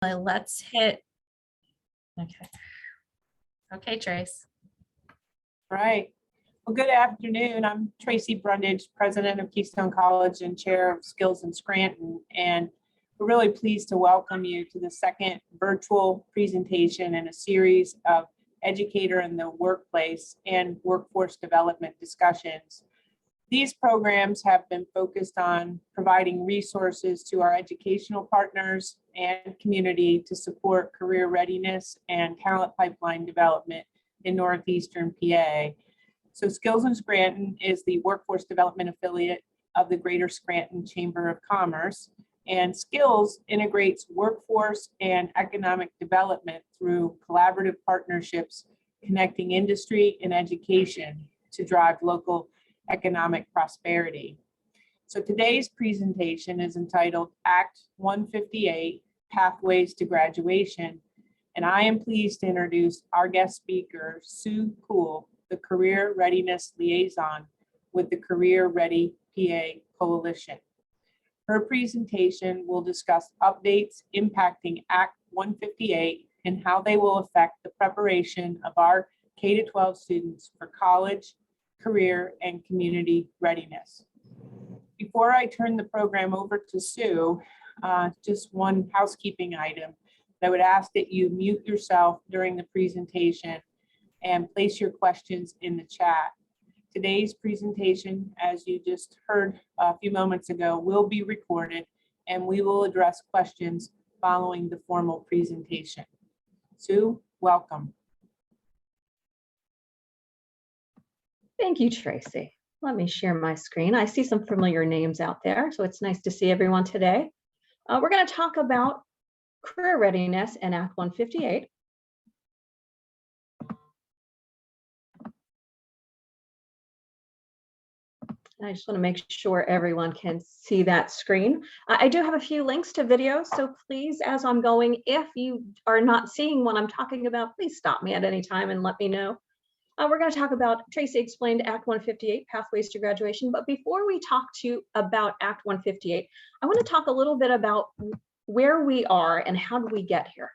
Let's hit. Okay, Trace. All right. Well, good afternoon. I'm Tracy Brundage, president of Keystone College and chair of Skills in Scranton. And we're really pleased to welcome you to the second virtual presentation in a series of educator in the workplace and workforce development discussions. These programs have been focused on providing resources to our educational partners and community to support career readiness and talent pipeline development in Northeastern PA. So Skills in Scranton is the workforce development affiliate of the Greater Scranton Chamber of Commerce, and Skills integrates workforce and economic development through collaborative partnerships connecting industry and education to drive local economic prosperity. So today's presentation is entitled Act 158, Pathways to Graduation, and I am pleased to introduce our guest speaker, Sue Poole, the Career Readiness Liaison with the Career Ready PA Coalition. Her presentation will discuss updates impacting Act 158 and how they will affect the preparation of our K-12 students for college, career, and community readiness. Before I turn the program over to Sue, just one housekeeping item. I would ask that you mute yourself during the presentation and place your questions in the chat. Today's presentation, as you just heard a few moments ago, will be recorded and we will address questions following the formal presentation. Sue, welcome. Thank you, Tracy. Let me share my screen. I see some familiar names out there, so it's nice to see everyone today. We're going to talk about career readiness and Act 158. I just want to make sure everyone can see that screen. I do have a few links to videos, so please, as I'm going, if you are not seeing what I'm talking about, please stop me at any time and let me know. We're going to talk about, Tracy explained Act 158, Pathways to Graduation, but before we talk about Act 158, I want to talk a little bit about where we are and how do we get here.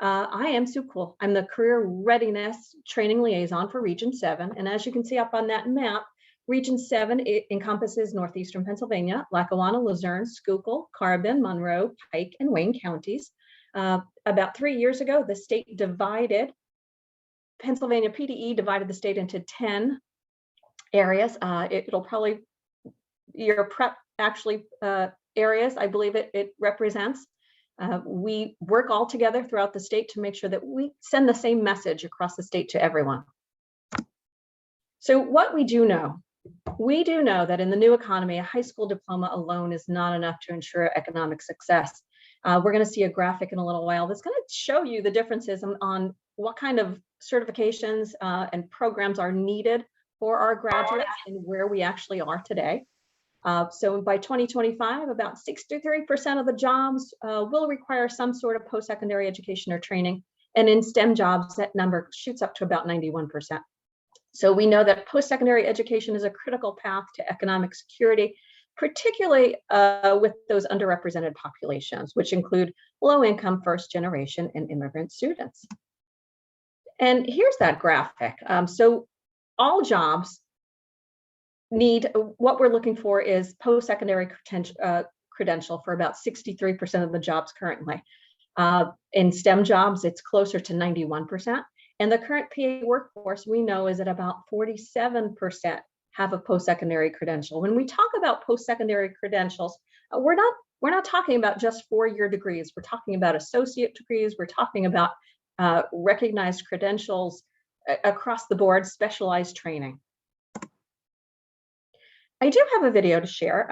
I am Sue Poole. I'm the Career Readiness Training Liaison for Region 7, and as you can see up on that map, Region 7 encompasses Northeastern Pennsylvania, Lackawanna, Luzerne, Schuylkill, Carbon, Monroe, Pike, and Wayne counties. About 3 years ago, the state divided Pennsylvania PDE divided the state into 10 areas. It'll probably, your prep actually areas, I believe it represents. We work all together throughout the state to make sure that we send the same message across the state to everyone. So what we do know that in the new economy, a high school diploma alone is not enough to ensure economic success. We're going to see a graphic in a little while that's going to show you the differences on what kind of certifications and programs are needed for our graduates and where we actually are today. So by 2025, about 63% of the jobs will require some sort of post-secondary education or training. And in STEM jobs, that number shoots up to about 91%. So we know that post-secondary education is a critical path to economic security, particularly with those underrepresented populations, which include low-income, first-generation, and immigrant students. And here's that graphic. So all jobs need, what we're looking for is post-secondary credential for about 63% of the jobs currently. In STEM jobs, it's closer to 91%. And the current PA workforce, we know, is at about 47% have a post-secondary credential. When we talk about post-secondary credentials, we're not talking about just four-year degrees. We're talking about associate degrees. We're talking about recognized credentials across the board, specialized training. I do have a video to share.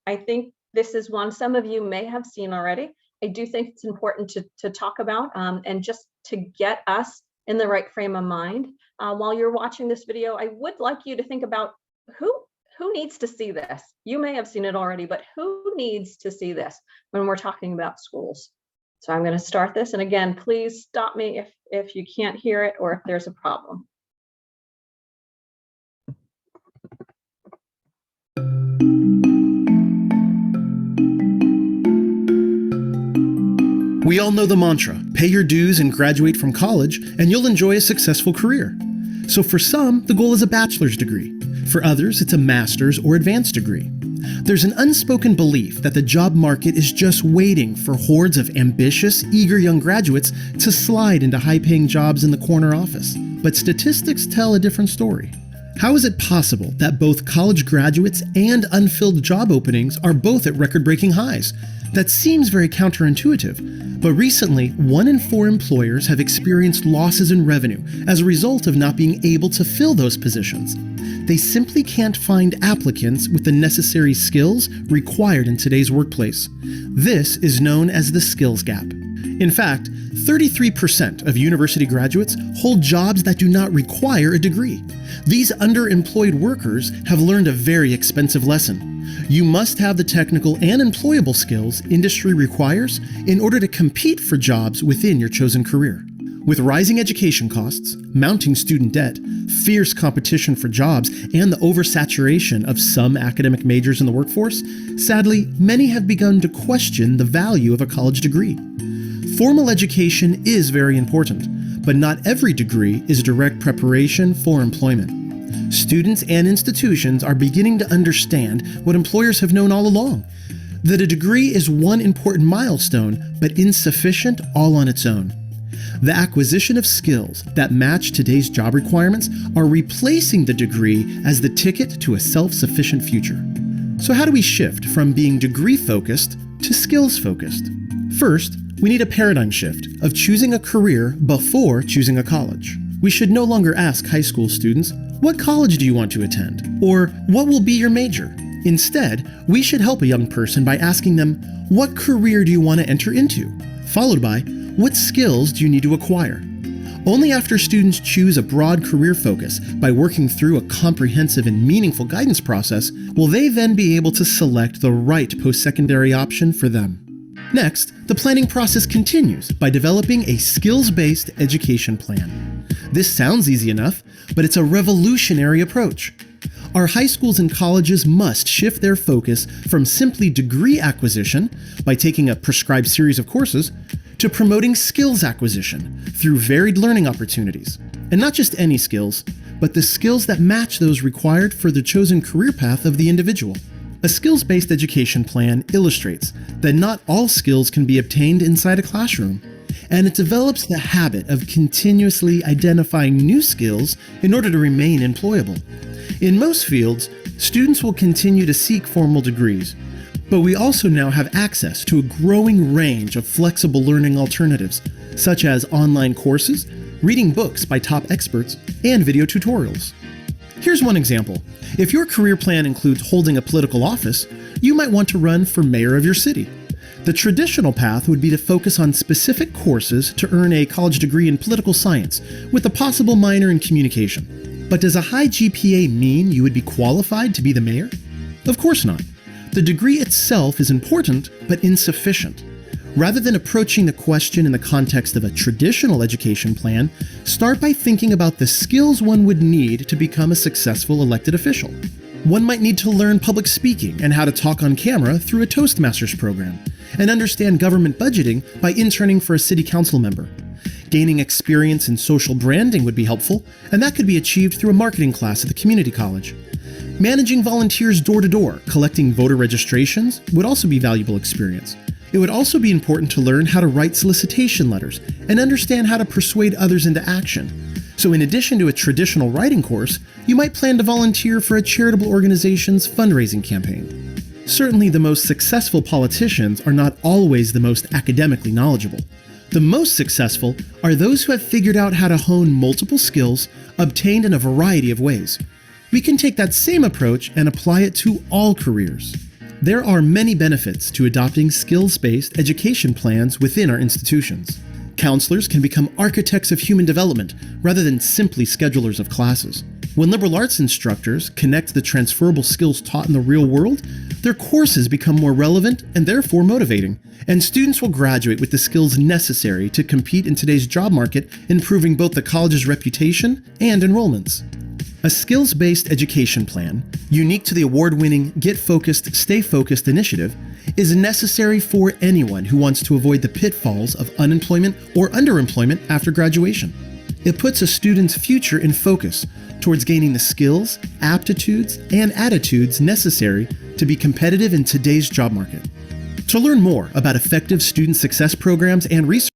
I think this is one some of you may have seen already. I do think it's important to talk about and just to get us in the right frame of mind. While you're watching this video, I would like you to think about who needs to see this. You may have seen it already, but who needs to see this when we're talking about schools? So I'm going to start this. And again, please stop me if you can't hear it or if there's a problem. We all know the mantra, pay your dues and graduate from college, and you'll enjoy a successful career. So for some, the goal is a bachelor's degree. For others, it's a master's or advanced degree. There's an unspoken belief that the job market is just waiting for hordes of ambitious, eager young graduates to slide into high-paying jobs in the corner office. But statistics tell a different story. How is it possible that both college graduates and unfilled job openings are both at record-breaking highs? That seems very counterintuitive, but recently, 1 in 4 employers have experienced losses in revenue as a result of not being able to fill those positions. They simply can't find applicants with the necessary skills required in today's workplace. This is known as the skills gap. In fact, 33% of university graduates hold jobs that do not require a degree. These underemployed workers have learned a very expensive lesson. You must have the technical and employable skills industry requires in order to compete for jobs within your chosen career. With rising education costs, mounting student debt, fierce competition for jobs, and the oversaturation of some academic majors in the workforce, sadly, many have begun to question the value of a college degree. Formal education is very important, but not every degree is direct preparation for employment. Students and institutions are beginning to understand what employers have known all along, that a degree is one important milestone, but insufficient all on its own. The acquisition of skills that match today's job requirements are replacing the degree as the ticket to a self-sufficient future. So how do we shift from being degree-focused to skills-focused? First, we need a paradigm shift of choosing a career before choosing a college. We should no longer ask high school students, "What college do you want to attend?" or "What will be your major?" Instead, we should help a young person by asking them, "What career do you want to enter into?" followed by, "What skills do you need to acquire?" Only after students choose a broad career focus by working through a comprehensive and meaningful guidance process will they then be able to select the right post-secondary option for them. Next, the planning process continues by developing a skills-based education plan. This sounds easy enough, but it's a revolutionary approach. Our high schools and colleges must shift their focus from simply degree acquisition by taking a prescribed series of courses to promoting skills acquisition through varied learning opportunities. And not just any skills, but the skills that match those required for the chosen career path of the individual. A skills-based education plan illustrates that not all skills can be obtained inside a classroom, and it develops the habit of continuously identifying new skills in order to remain employable. In most fields, students will continue to seek formal degrees, but we also now have access to a growing range of flexible learning alternatives, such as online courses, reading books by top experts, and video tutorials. Here's one example. If your career plan includes holding a political office, you might want to run for mayor of your city. The traditional path would be to focus on specific courses to earn a college degree in political science, with a possible minor in communication. But does a high GPA mean you would be qualified to be the mayor? Of course not. The degree itself is important, but insufficient. Rather than approaching the question in the context of a traditional education plan, start by thinking about the skills one would need to become a successful elected official. One might need to learn public speaking and how to talk on camera through a Toastmasters program, and understand government budgeting by interning for a city council member. Gaining experience in social branding would be helpful, and that could be achieved through a marketing class at the community college. Managing volunteers door to door, collecting voter registrations would also be valuable experience. It would also be important to learn how to write solicitation letters and understand how to persuade others into action. So in addition to a traditional writing course, you might plan to volunteer for a charitable organization's fundraising campaign. Certainly the most successful politicians are not always the most academically knowledgeable. The most successful are those who have figured out how to hone multiple skills obtained in a variety of ways. We can take that same approach and apply it to all careers. There are many benefits to adopting skills-based education plans within our institutions. Counselors can become architects of human development rather than simply schedulers of classes. When liberal arts instructors connect the transferable skills taught in the real world, their courses become more relevant and therefore motivating, and students will graduate with the skills necessary to compete in today's job market, improving both the college's reputation and enrollments. A skills-based education plan, unique to the award-winning Get Focused, Stay Focused initiative, is necessary for anyone who wants to avoid the pitfalls of unemployment or underemployment after graduation. It puts a student's future in focus towards gaining the skills, aptitudes, and attitudes necessary to be competitive in today's job market. To learn more about effective student success programs and research.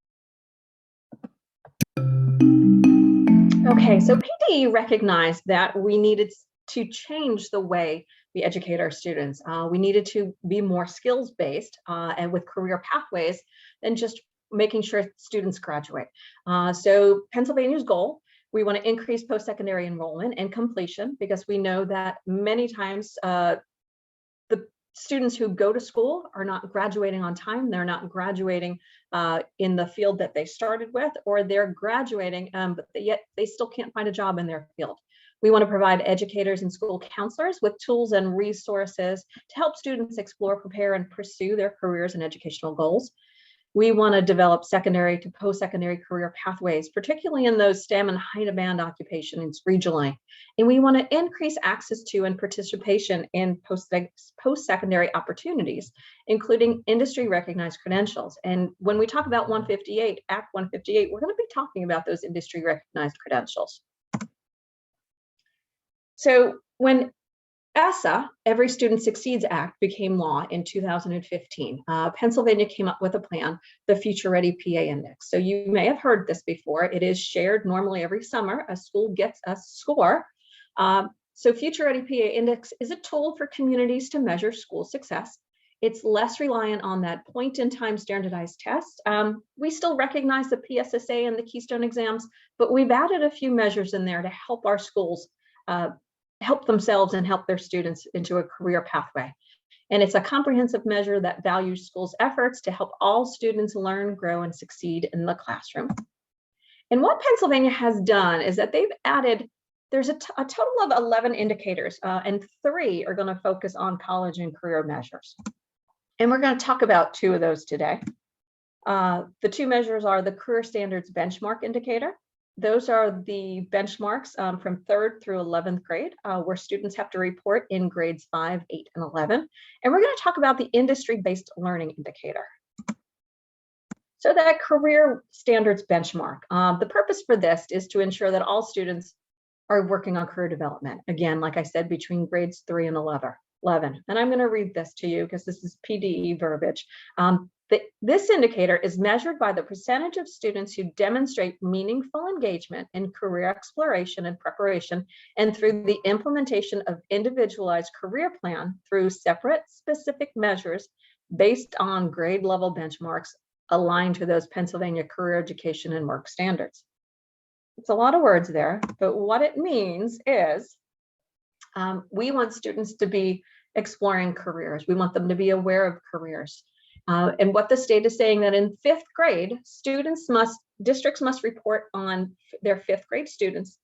Okay, so PD recognized that we needed to change the way we educate our students. We needed to be more skills-based and with career pathways than just making sure students graduate. So Pennsylvania's goal, we want to increase post-secondary enrollment and completion, because we know that many times the students who go to school are not graduating on time. They're not graduating in the field that they started with, or they're graduating, but yet they still can't find a job in their field. We want to provide educators and school counselors with tools and resources to help students explore, prepare, and pursue their careers and educational goals. We want to develop secondary to post-secondary career pathways, particularly in those STEM and high demand occupations regionally. And we want to increase access to and participation in post-secondary opportunities, including industry recognized credentials. And when we talk about 158, Act 158, we're going to be talking about those industry recognized credentials. So when ESSA, Every Student Succeeds Act, became law in 2015, Pennsylvania came up with a plan, the Future Ready PA Index. So you may have heard this before. It is shared normally every summer. A school gets a score. So Future Ready PA Index is a tool for communities to measure school success. It's less reliant on that point-in-time standardized test. We still recognize the PSSA and the Keystone exams, but we've added a few measures in there to help our schools help themselves and help their students into a career pathway. And it's a comprehensive measure that values schools' efforts to help all students learn, grow, and succeed in the classroom. And what Pennsylvania has done is that they've added, there's a total of 11 indicators, and 3 are going to focus on college and career measures. And we're going to talk about 2 of those today. The 2 measures are the Career Standards Benchmark Indicator. Those are the benchmarks from 3rd through 11th grade, where students have to report in grades 5, 8, and 11. And we're going to talk about the industry-based learning indicator. So that Career Standards Benchmark, the purpose for this is to ensure that all students are working on career development. Again, like I said, between grades 3 and 11. And I'm going to read this to you because this is PDE verbiage. This indicator is measured by the percentage of students who demonstrate meaningful engagement in career exploration and preparation, and through the implementation of individualized career plan through separate specific measures based on grade level benchmarks aligned to those Pennsylvania career education and work standards. It's a lot of words there, but what it means is we want students to be exploring careers. We want them to be aware of careers. And what the state is saying that in 5th grade, districts must report on their 5th grade students,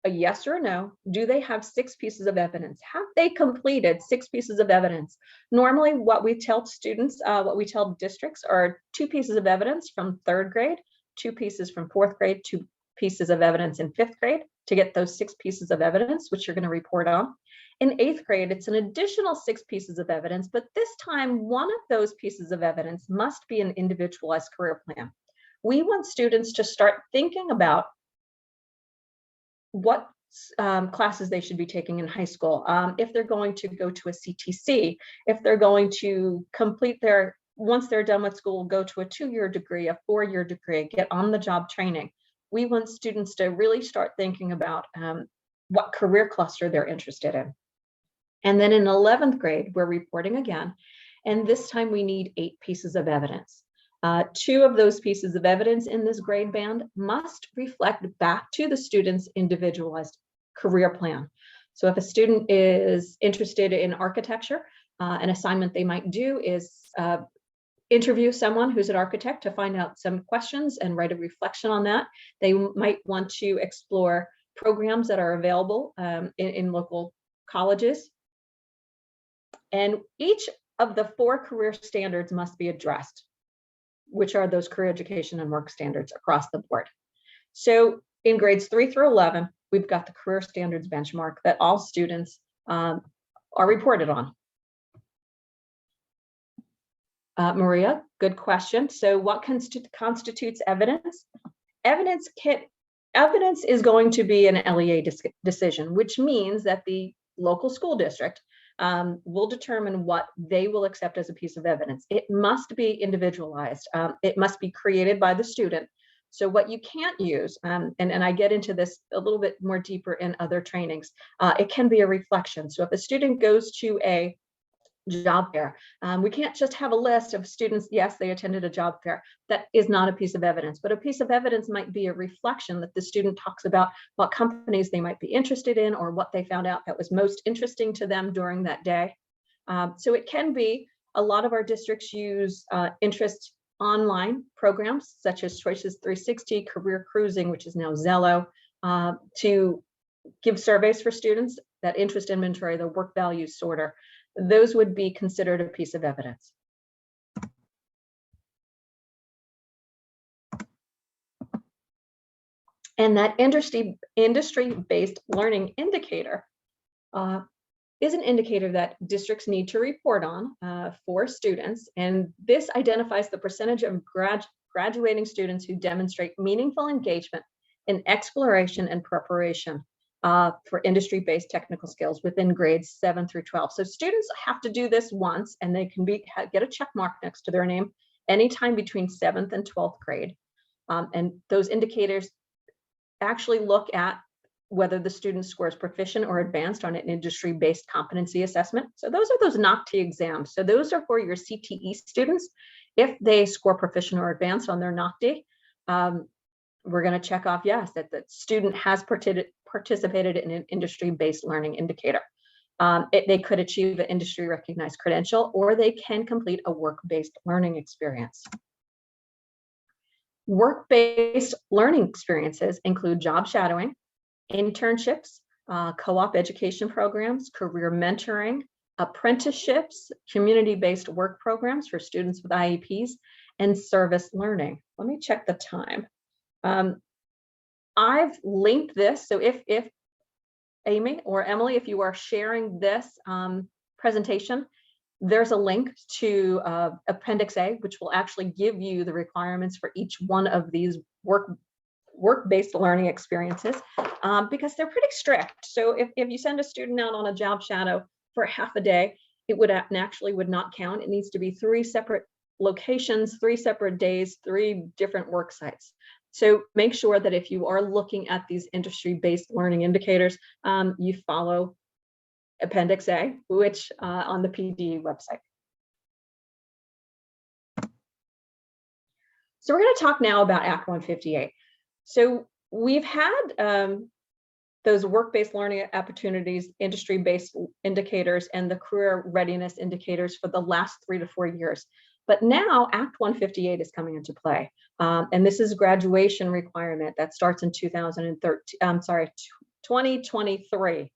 a yes or a no. Do they have 6 pieces of evidence? Have they completed 6 pieces of evidence? Normally, what we tell students, what we tell districts are 2 pieces of evidence from 3rd grade, 2 pieces from 4th grade, 2 pieces of evidence in 5th grade to get those 6 pieces of evidence, which you're going to report on. In 8th grade, it's an additional 6 pieces of evidence, but this time one of those pieces of evidence must be an individualized career plan. We want students to start thinking about what classes they should be taking in high school, if they're going to go to a CTC, if they're going to complete once they're done with school, go to a 2-year degree, a 4-year degree, get on the job training. We want students to really start thinking about what career cluster they're interested in. And then in 11th grade, we're reporting again, and this time we need 8 pieces of evidence. 2 of those pieces of evidence in this grade band must reflect back to the student's individualized career plan. So if a student is interested in architecture, an assignment they might do is interview someone who's an architect to find out some questions and write a reflection on that. They might want to explore programs that are available in local colleges. And each of the 4 career standards must be addressed, which are those career education and work standards across the board. So in grades 3 through 11, we've got the career standards benchmark that all students are reported on. Maria, good question. So what constitutes evidence? Evidence is going to be an LEA decision, which means that the local school district will determine what they will accept as a piece of evidence. It must be individualized. It must be created by the student. So what you can't use, and I get into this a little bit more deeper in other trainings, it can be a reflection. So if a student goes to a job fair, we can't just have a list of students, yes, they attended a job fair. That is not a piece of evidence, but a piece of evidence might be a reflection that the student talks about what companies they might be interested in or what they found out that was most interesting to them during that day. So it can be, a lot of our districts use interest online programs such as Choices 360, Career Cruising, which is now Zello, to give surveys for students, that interest inventory, the work value sorter. Those would be considered a piece of evidence. And that industry-based learning indicator is an indicator that districts need to report on for students. And this identifies the percentage of graduating students who demonstrate meaningful engagement in exploration and preparation for industry-based technical skills within grades 7 through 12. So students have to do this once, and they can get a check mark next to their name anytime between 7th and 12th grade. And those indicators actually look at whether the student scores proficient or advanced on an industry-based competency assessment. So those are those NOCT exams. So those are for your CTE students. If they score proficient or advanced on their NOCT, we're going to check off yes, that the student has participated in an industry-based learning indicator. They could achieve an industry-recognized credential, or they can complete a work-based learning experience. Work-based learning experiences include job shadowing, internships, co-op education programs, career mentoring, apprenticeships, community-based work programs for students with IEPs, and service learning. Let me check the time. I've linked this, so if Amy or Emily, if you are sharing this presentation, there's a link to Appendix A, which will actually give you the requirements for each one of these work-based learning experiences, because they're pretty strict. So if you send a student out on a job shadow for half a day, it would naturally would not count. It needs to be 3 separate locations, 3 separate days, 3 different work sites. So make sure that if you are looking at these industry-based learning indicators, you follow Appendix A, which on the PD website. So we're going to talk now about Act 158. So we've had those work-based learning opportunities, industry-based indicators, and the career readiness indicators for the last 3 to 4 years. But now Act 158 is coming into play. And this is a graduation requirement that starts in 2023.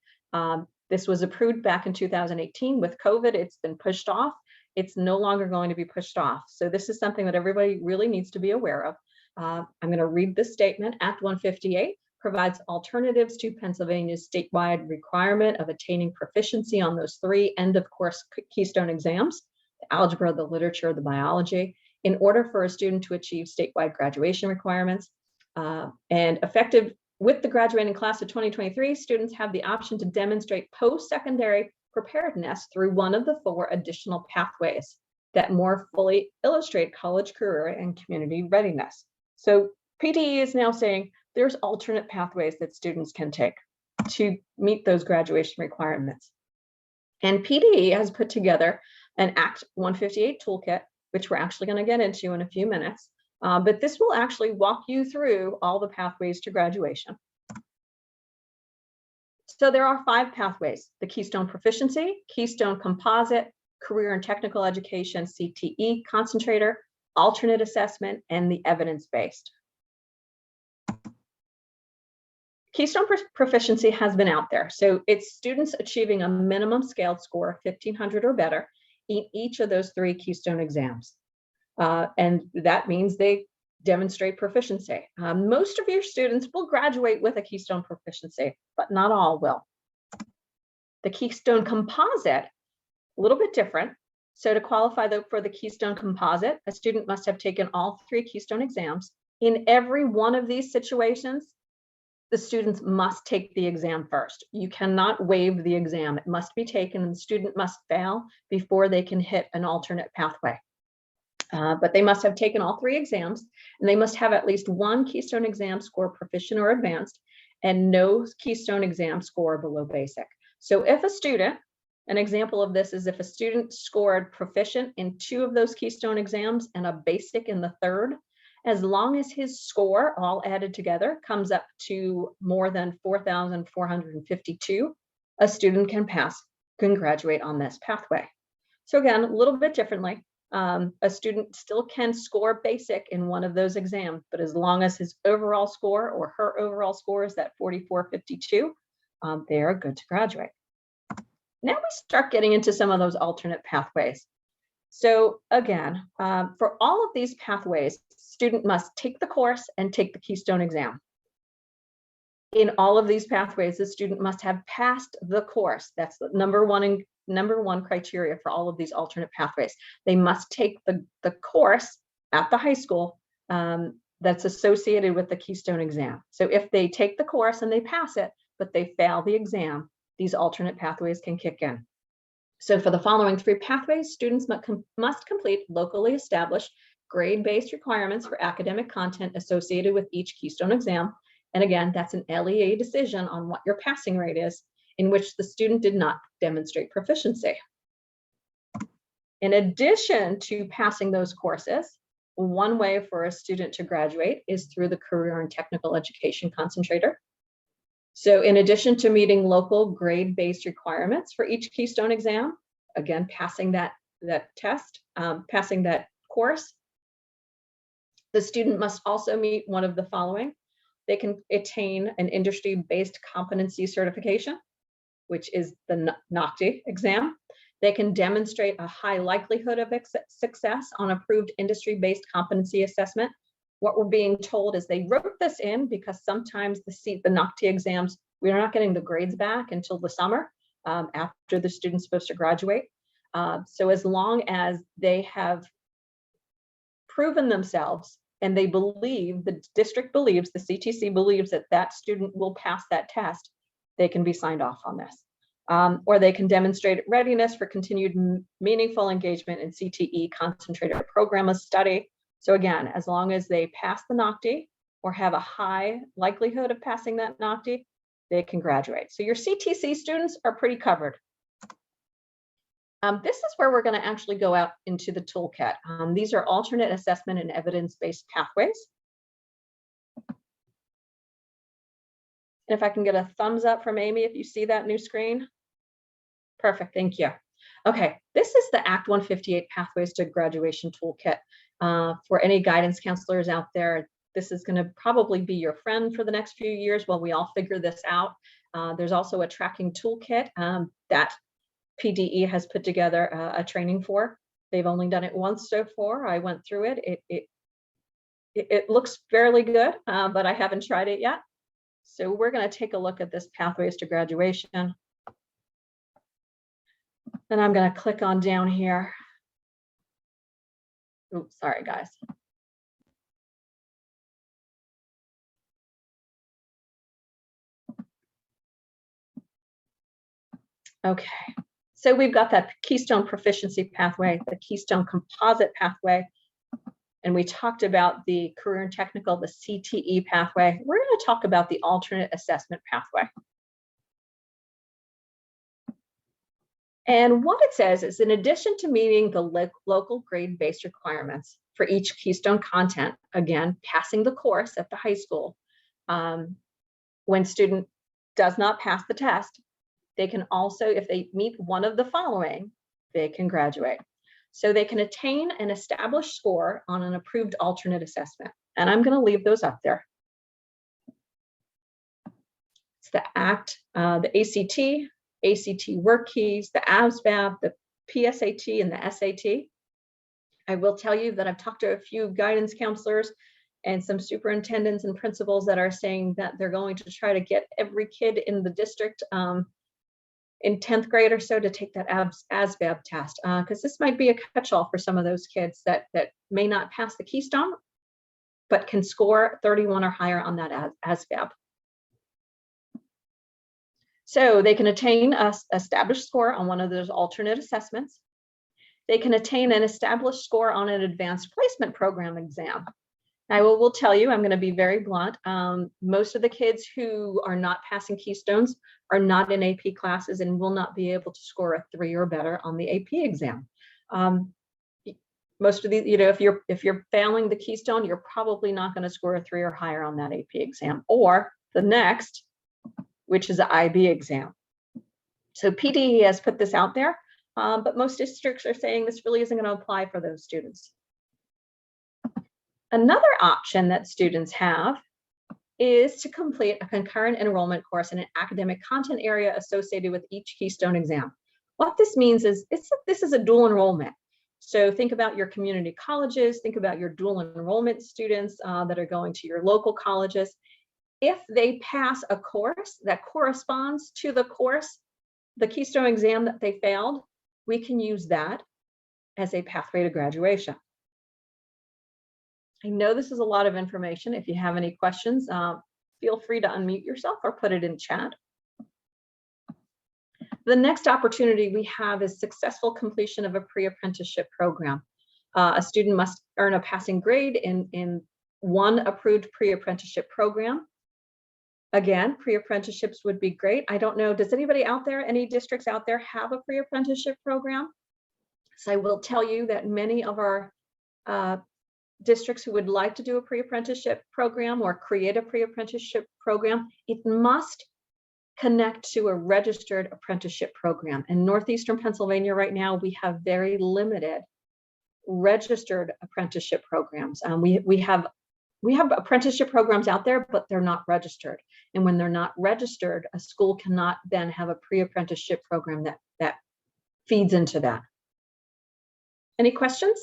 This was approved back in 2018. With COVID, it's been pushed off. It's no longer going to be pushed off. So this is something that everybody really needs to be aware of. I'm going to read this statement. Act 158 provides alternatives to Pennsylvania's statewide requirement of attaining proficiency on those 3 end-of-course Keystone exams: the algebra, the literature, the biology, in order for a student to achieve statewide graduation requirements. And effective with the graduating class of 2023, students have the option to demonstrate post-secondary preparedness through one of the 4 additional pathways that more fully illustrate college career and community readiness. So PDE is now saying there's alternate pathways that students can take to meet those graduation requirements. And PDE has put together an Act 158 toolkit, which we're actually going to get into in a few minutes. But this will actually walk you through all the pathways to graduation. So there are 5 pathways: the Keystone Proficiency, Keystone Composite, Career and Technical Education, CTE, Concentrator, Alternate Assessment, and the Evidence-Based. Keystone Proficiency has been out there. So it's students achieving a minimum scaled score of 1,500 or better in each of those 3 Keystone exams. And that means they demonstrate proficiency. Most of your students will graduate with a Keystone Proficiency, but not all will. The Keystone Composite, a little bit different. So to qualify for the Keystone composite, a student must have taken all 3 Keystone exams. In every one of these situations, the students must take the exam first. You cannot waive the exam. It must be taken and the student must fail before they can hit an alternate pathway. But they must have taken all 3 exams, and they must have at least 1 Keystone exam score proficient or advanced, and no Keystone exam score below basic. So if a student, an example of this is if a student scored proficient in 2 of those Keystone exams and a basic in the 3rd, as long as his score all added together comes up to more than 4,452, a student can graduate on this pathway. So again, a little bit differently. A student still can score basic in one of those exams, but as long as his overall score or her overall score is that 4,452, they are good to graduate. Now we start getting into some of those alternate pathways. So again, for all of these pathways, student must take the course and take the Keystone exam. In all of these pathways, the student must have passed the course. That's the number one criteria for all of these alternate pathways. They must take the course at the high school that's associated with the Keystone exam. So if they take the course and they pass it, but they fail the exam, these alternate pathways can kick in. So for the following 3 pathways, students must complete locally established grade-based requirements for academic content associated with each Keystone exam. And again, that's an LEA decision on what your passing rate is, in which the student did not demonstrate proficiency. In addition to passing those courses, one way for a student to graduate is through the Career and Technical Education Concentrator. So in addition to meeting local grade-based requirements for each Keystone exam, again, passing that test, passing that course, the student must also meet one of the following. They can attain an industry-based competency certification, which is the NOCTI exam. They can demonstrate a high likelihood of success on approved industry-based competency assessment. What we're being told is they wrote this in because sometimes the NOCTI exams, we're not getting the grades back until the summer after the student's supposed to graduate. So as long as they have proven themselves and they believe, the district believes, the CTC believes that that student will pass that test, they can be signed off on this. Or they can demonstrate readiness for continued meaningful engagement in CTE Concentrator program of study. So again, as long as they pass the NOCTI or have a high likelihood of passing that NOCTI, they can graduate. So your CTC students are pretty covered. This is where we're going to actually go out into the toolkit. These are alternate assessment and evidence-based pathways. And if I can get a thumbs up from Amy, if you see that new screen. Perfect, thank you. Okay, this is the Act 158 Pathways to Graduation Toolkit. For any guidance counselors out there, this is going to probably be your friend for the next few years while we all figure this out. There's also a tracking toolkit that PDE has put together a training for. They've only done it once so far. I went through it. It looks fairly good, but I haven't tried it yet. So we're going to take a look at this Pathways to Graduation. Then I'm going to click on down here. Oops, sorry, guys. Okay, so we've got that Keystone Proficiency pathway, the Keystone Composite pathway, and we talked about the Career and Technical, the CTE pathway. We're going to talk about the Alternate Assessment pathway. And what it says is, in addition to meeting the local grade-based requirements for each Keystone content, again, passing the course at the high school, when student does not pass the test, they can also, if they meet one of the following, they can graduate. So they can attain an established score on an approved alternate assessment. And I'm going to leave those up there. It's the ACT, the ACT, ACT work keys, the ASVAB, the PSAT, and the SAT. I will tell you that I've talked to a few guidance counselors and some superintendents and principals that are saying that they're going to try to get every kid in the district in 10th grade or so to take that ASVAB test, because this might be a catch-all for some of those kids that may not pass the Keystone, but can score 31 or higher on that ASVAB. So they can attain an established score on one of those alternate assessments. They can attain an established score on an advanced placement program exam. I will tell you, I'm going to be very blunt. Most of the kids who are not passing Keystones are not in AP classes and will not be able to score a 3 or better on the AP exam. Most of these, if you're failing the Keystone, you're probably not going to score a 3 or higher on that AP exam, or the next, which is the IB exam. So PDE has put this out there, but most districts are saying this really isn't going to apply for those students. Another option that students have is to complete a concurrent enrollment course in an academic content area associated with each Keystone exam. What this means is this is a dual enrollment. So think about your community colleges, think about your dual enrollment students that are going to your local colleges. If they pass a course that corresponds to the course, the Keystone exam that they failed, we can use that as a pathway to graduation. I know this is a lot of information. If you have any questions, feel free to unmute yourself or put it in chat. The next opportunity we have is successful completion of a pre-apprenticeship program. A student must earn a passing grade in one approved pre-apprenticeship program. Again, pre-apprenticeships would be great. I don't know, does anybody out there, any districts out there have a pre-apprenticeship program? So I will tell you that many of our districts who would like to do a pre-apprenticeship program or create a pre-apprenticeship program, it must connect to a registered apprenticeship program. In Northeastern Pennsylvania right now, we have very limited registered apprenticeship programs. We have apprenticeship programs out there, but they're not registered. And when they're not registered, a school cannot then have a pre-apprenticeship program that feeds into that. Any questions?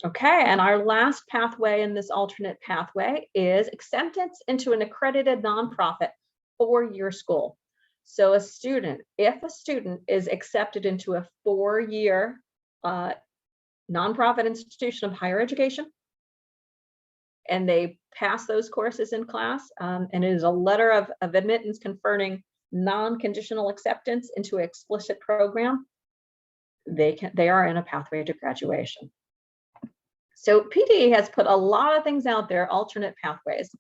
Okay, and our last pathway in this alternate pathway is acceptance into an accredited nonprofit for your school. So if a student is accepted into a 4-year nonprofit institution of higher education, and they pass those courses in class, and it is a letter of admittance confirming non-conditional acceptance into an explicit program, they are in a pathway to graduation. So PDE has put a lot of things out there, alternate pathways.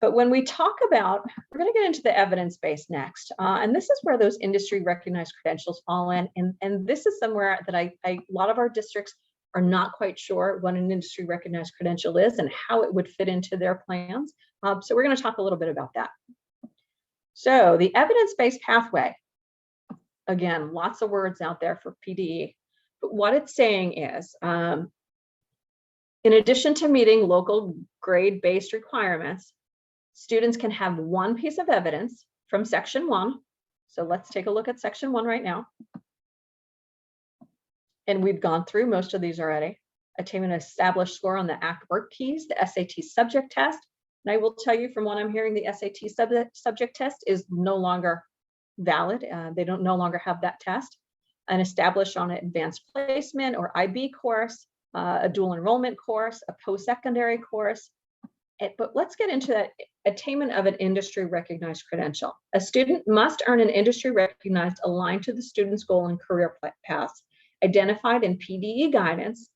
But when we talk about, we're going to get into the evidence base next. And this is where those industry recognized credentials fall in. And this is somewhere that a lot of our districts are not quite sure what an industry recognized credential is and how it would fit into their plans. So we're going to talk a little bit about that. So the evidence-based pathway, again, lots of words out there for PDE. But what it's saying is, in addition to meeting local grade-based requirements, students can have one piece of evidence from Section 1. So let's take a look at Section 1 right now. And we've gone through most of these already. Attain an established score on the ACT work keys, the SAT subject test. And I will tell you from what I'm hearing, the SAT subject test is no longer valid. They don't no longer have that test. An established on an advanced placement or IB course, a dual enrollment course, a post-secondary course. But let's get into that attainment of an industry recognized credential. A student must earn an industry recognized aligned to the student's goal and career paths identified in PDE guidance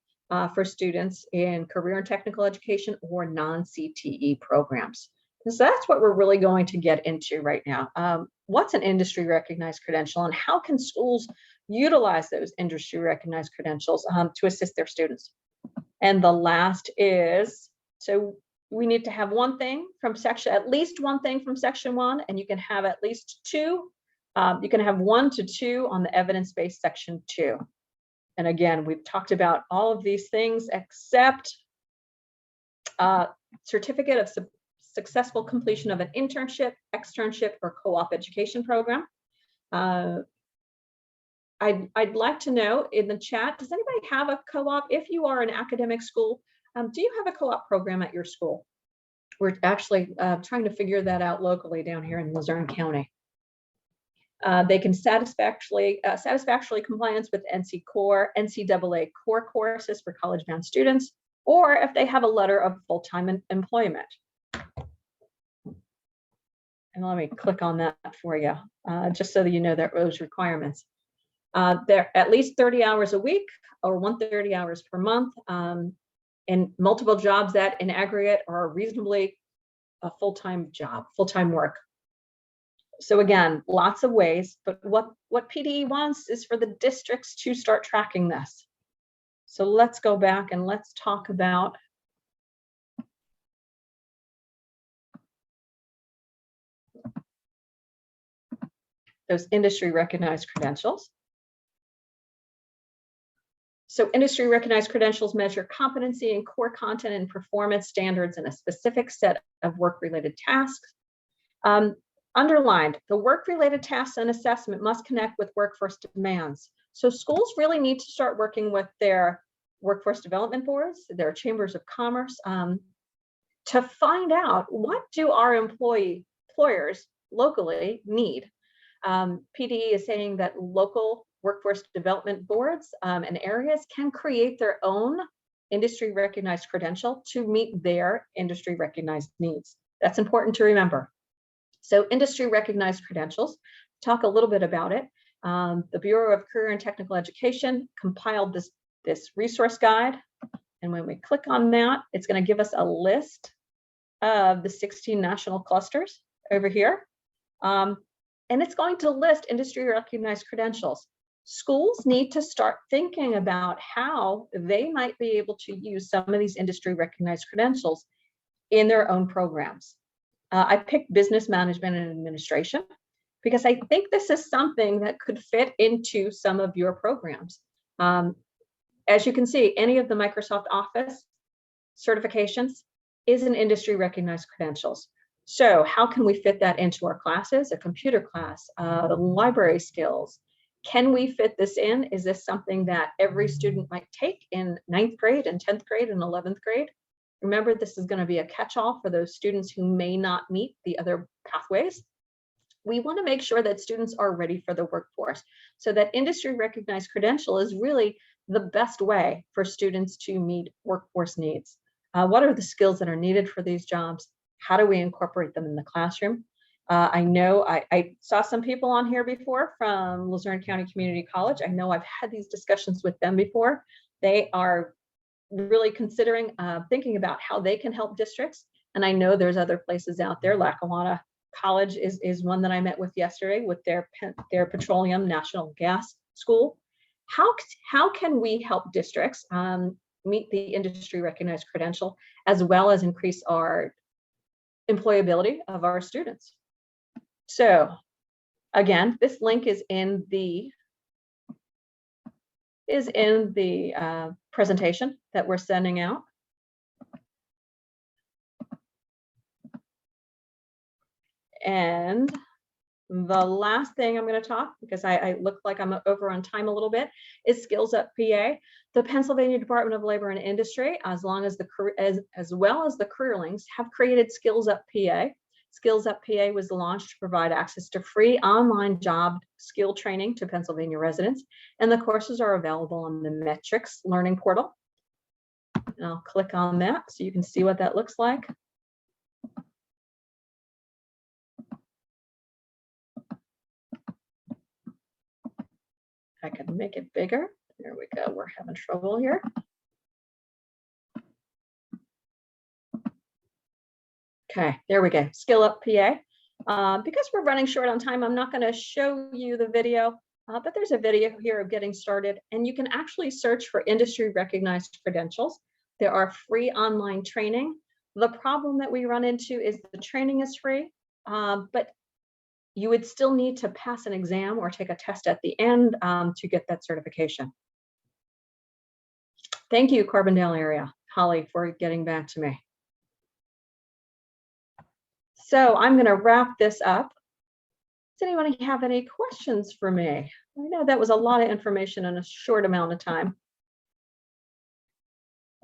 for students in career and technical education or non-CTE programs. So that's what we're really going to get into right now. What's an industry recognized credential and how can schools utilize those industry recognized credentials to assist their students? And the last is, so we need to have one thing from at least one thing from Section 1, and you can have at least 2. You can have 1 to 2 on the evidence-based Section 2. And again, we've talked about all of these things except certificate of successful completion of an internship, externship, or co-op education program. I'd like to know in the chat, does anybody have a co-op? If you are an academic school, do you have a co-op program at your school? We're actually trying to figure that out locally down here in Luzerne County. They can satisfactorily compliance with NCAA core courses for college-bound students, or if they have a letter of full-time employment. And let me click on that for you, just so that you know those requirements. They're at least 30 hours a week or 130 hours per month, and multiple jobs that in aggregate are reasonably a full-time job, full-time work. So again, lots of ways, but what PDE wants is for the districts to start tracking this. So let's go back and let's talk about those industry recognized credentials. So industry recognized credentials measure competency in core content and performance standards in a specific set of work-related tasks. Underlined, the work-related tasks and assessment must connect with workforce demands. So schools really need to start working with their workforce development boards, their chambers of commerce, to find out what do our employers locally need. PDE is saying that local workforce development boards and areas can create their own industry recognized credential to meet their industry recognized needs. That's important to remember. So industry recognized credentials, talk a little bit about it. The Bureau of Career and Technical Education compiled this resource guide. And when we click on that, it's going to give us a list of the 16 national clusters over here. And it's going to list industry recognized credentials. Schools need to start thinking about how they might be able to use some of these industry recognized credentials in their own programs. I picked business management and administration because I think this is something that could fit into some of your programs. As you can see, any of the Microsoft Office certifications is an industry recognized credentials. So how can we fit that into our classes? A computer class, library skills. Can we fit this in? Is this something that every student might take in 9th grade and 10th grade and 11th grade? Remember, this is going to be a catch-all for those students who may not meet the other pathways. We want to make sure that students are ready for the workforce. So that industry recognized credential is really the best way for students to meet workforce needs. What are the skills that are needed for these jobs? How do we incorporate them in the classroom? I know I saw some people on here before from Luzerne County Community College. I know I've had these discussions with them before. They are really considering thinking about how they can help districts. And I know there's other places out there. Lackawanna College is one that I met with yesterday with their petroleum national gas school. How can we help districts meet the industry recognized credential as well as increase our employability of our students? So again, this link is in the presentation that we're sending out. And the last thing I'm going to talk, because I look like I'm over on time a little bit, is Skills Up PA. The Pennsylvania Department of Labor and Industry, as well as the career links, have created Skills Up PA. Skills Up PA was launched to provide access to free online job skill training to Pennsylvania residents, and the courses are available on the Metrics Learning Portal. And I'll click on that so you can see what that looks like. I can make it bigger. There we go. We're having trouble here. Okay, there we go. Skill Up PA. Because we're running short on time, I'm not going to show you the video, but there's a video here of getting started, and you can actually search for industry recognized credentials. There are free online training. The problem that we run into is the training is free, but you would still need to pass an exam or take a test at the end to get that certification. Thank you, Carbondale area, Holly, for getting back to me. So I'm going to wrap this up. Does anyone have any questions for me? I know that was a lot of information in a short amount of time.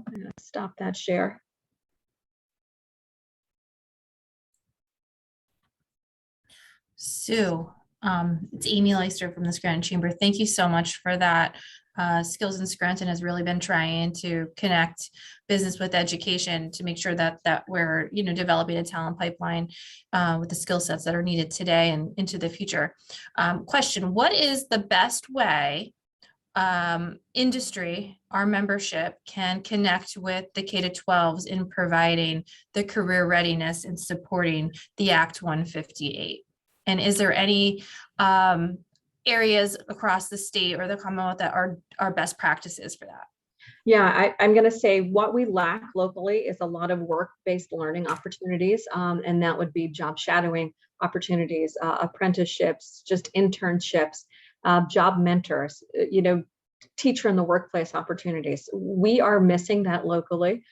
I'm going to stop that share. Sue, It's Amy Leister from the Scranton Chamber. Thank you so much for that. Skills in Scranton has really been trying to connect business with education to make sure that we're developing a talent pipeline with the skill sets that are needed today and into the future. Question: what is the best way industry, our membership, can connect with the K-12s in providing the career readiness and supporting the Act 158? And is there any areas across the state or the Commonwealth that are best practices for that? Yeah, I'm going to say what we lack locally is a lot of work-based learning opportunities, and that would be job shadowing opportunities, apprenticeships, just internships, job mentors, teacher in the workplace opportunities. We are missing that locally.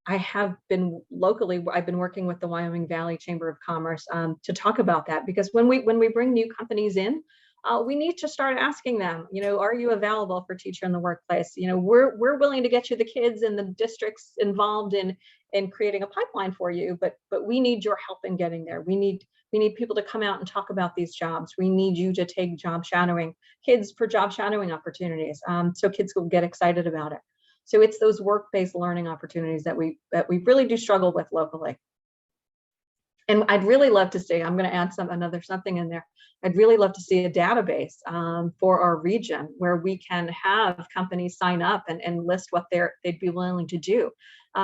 I've been working with the Wyoming Valley Chamber of Commerce to talk about that, because when we bring new companies in, we need to start asking them, are you available for teacher in the workplace? We're willing to get you the kids and the districts involved in creating a pipeline for you, but we need your help in getting there. We need people to come out and talk about these jobs. We need you to take job shadowing kids for job shadowing opportunities, so kids will get excited about it. So it's those work-based learning opportunities that we really do struggle with locally. And I'd really love to see, I'm going to add something in there. I'd really love to see a database for our region where we can have companies sign up and list what they'd be willing to do.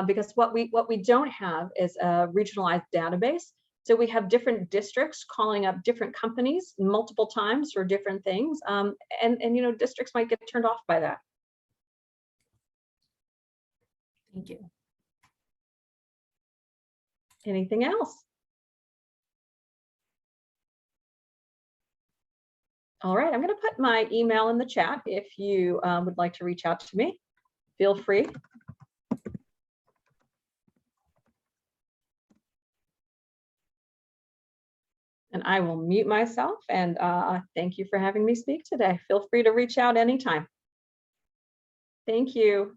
Because what we don't have is a regionalized database. So we have different districts calling up different companies multiple times for different things. And districts might get turned off by that. Thank you. Anything else? All right, I'm going to put my email in the chat. If you would like to reach out to me, feel free. And I will mute myself, and thank you for having me speak today. Feel free to reach out anytime. Thank you.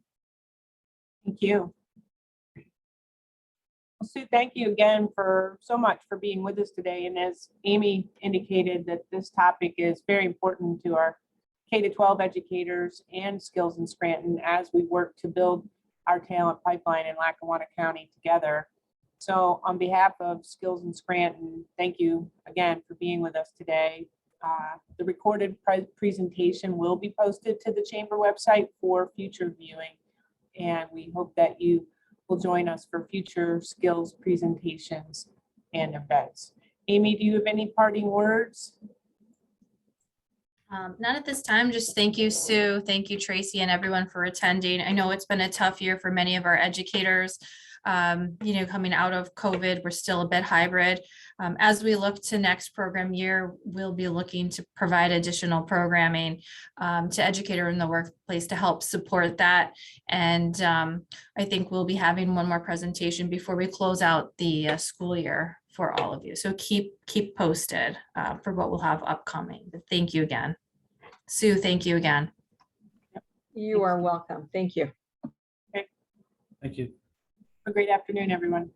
Thank you. Well, Sue, thank you again so much for being with us today. And as Amy indicated, that this topic is very important to our K-12 educators and Skills in Scranton as we work to build our talent pipeline in Lackawanna County together. So on behalf of Skills in Scranton, thank you again for being with us today. The recorded presentation will be posted to the Chamber website for future viewing. And we hope that you will join us for future skills presentations and events. Amy, do you have any parting words? Not at this time. Just thank you, Sue. Thank you, Tracy, and everyone for attending. I know it's been a tough year for many of our educators. Coming out of COVID, we're still a bit hybrid. As we look to next program year, we'll be looking to provide additional programming to educator in the workplace to help support that. And I think we'll be having one more presentation before we close out the school year for all of you. So keep posted for what we'll have upcoming. But thank you again. Sue, thank you again. You are welcome. Thank you. Okay. Thank you. Have a great afternoon, everyone.